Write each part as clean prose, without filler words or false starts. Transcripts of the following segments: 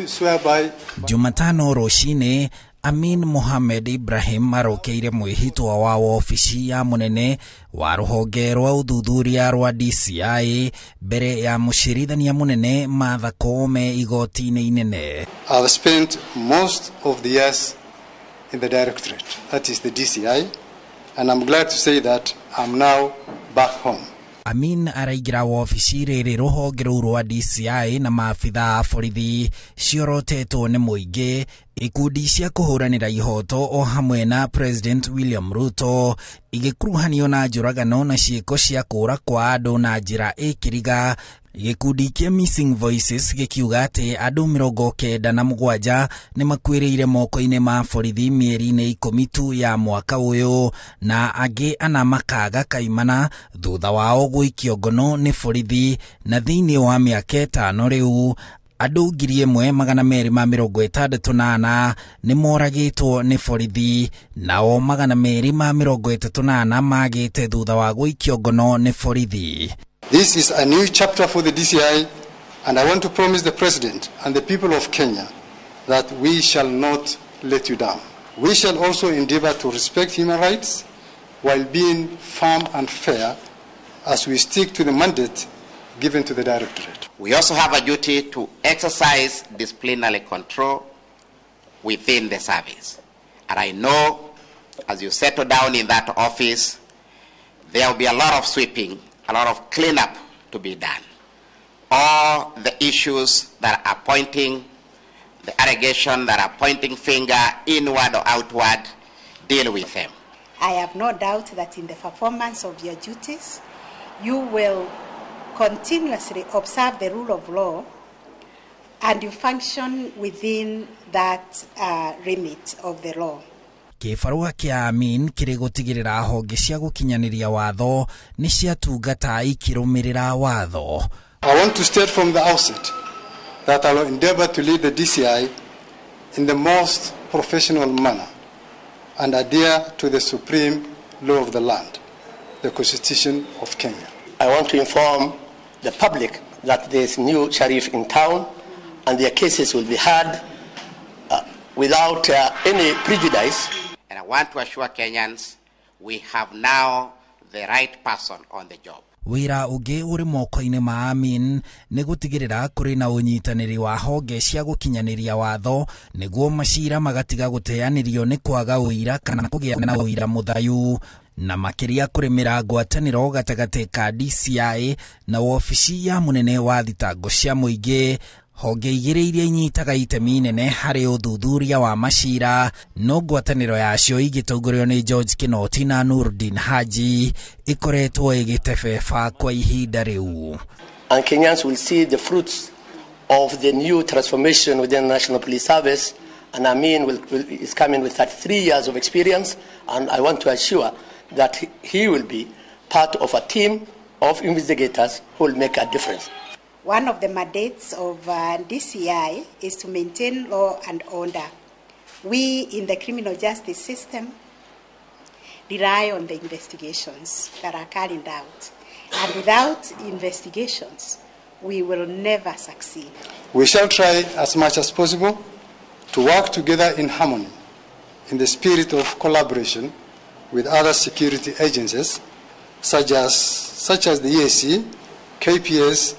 do swear by. Jumatano roshine Amin Ibrahim Mohammed arokeire mwĩhĩtwa wa ofici ya mũnene wa rũhonge rwa ũthuthuria rwa DCI mbere ya mũcirithania mũnene Martha Koome igoti-inĩ inene. I've spent most of the years in the directorate, that is the DCI, and I'm glad to say that I'm now back home. Amin araingira ofici rĩrĩ rũhonge rũu rwa DCI na maabitha a borithi ciorotetwo nĩ mũingĩ, ikundi cia kũhũranĩra ihoto o hamwe na President William Ruto igĩkuruhanio na njũragano na ciĩko cia kũũra kwa andũ na njĩra ĩkĩriga. Gĩkundi kĩa Missing Voices gĩkiuga atĩ andũ 97 nĩ makuĩrĩire moko-inĩ ma borithi mĩeri-inĩ 10 tu ya mwaka ũyũ, na angĩ ana makaga kaimana thutha wao gũikio ngono nĩ borithi, na thĩinĩ wa mĩaka 5 rĩu andũ 1268 nĩ moragĩtwo nĩ borithi, nao 238 magĩte thutha wa gũikio ngono nĩ borithi. This is a new chapter for the DCI, and I want to promise the President and the people of Kenya that we shall not let you down. We shall also endeavor to respect human rights while being firm and fair as we stick to the mandate given to the Directorate. We also have a duty to exercise disciplinary control within the service. And I know as you settle down in that office, there will be a lot of sweeping, a lot of cleanup to be done. All the issues that are pointing, the allegation that are pointing finger inward or outward, deal with them. I have no doubt that in the performance of your duties, you will continuously observe the rule of law and you function within that remit of the law. Kĩbarũa kĩa Amin kĩrĩ gũtigĩrĩra honge cia gũkinyanĩria watho nĩ ciatungata ikĩrũmĩrĩra watho. I want to state from the outset that I will endeavor to lead the DCI in the most professional manner and adhere to the supreme law of the land, the Constitution of Kenya. I want to inform the public that there is new sheriff in town and their cases will be heard without any prejudice. And I want to assure Kenyans we have now the right person on the job. Wĩra ũngĩ ũrĩ moko-inĩ ma Amin nĩ gũtigĩrĩra kũrĩ na ũnyitanĩri wa honge cia gũkinyanĩria watho nĩguo macira magatiga gũteanĩrio nĩ kwaga ũira kana kũgĩa na ũira mũthayu, na makĩria kũrĩmĩra ngwatanĩro gatagatĩ ka DCI na ofici ya mũnene wa thitango cia mũingĩ. Honge igĩrĩ iria inyitaga itemi inene harĩ ũthuthuria wa macira, no ngwatanĩro yacio igĩtongorio nĩ George Kinoti na Nurdin Haji ĩkoretwo ĩgĩtebeba kwa ihinda rĩu. And Kenyans will see the fruits of the new transformation within the National Police Service, and Amin is coming with 33 years of experience, and I want to assure that he will be part of a team of investigators who will make a difference. One of the mandates of DCI is to maintain law and order. We in the criminal justice system rely on the investigations that are carried out. And without investigations, we will never succeed. We shall try as much as possible to work together in harmony, in the spirit of collaboration with other security agencies, such as the EAC, KPS,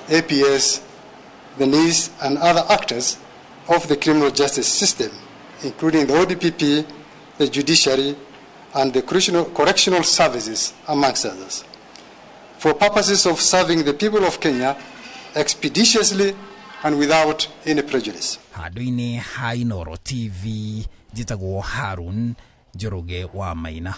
APS, the NIS, and other actors of the criminal justice system, including the ODPP, the judiciary, and the correctional services, amongst others, for purposes of serving the people of Kenya expeditiously and without any prejudice. Handũ-inĩ ha Inooro TV, njĩtagwo Harun Njoroge wa Maina.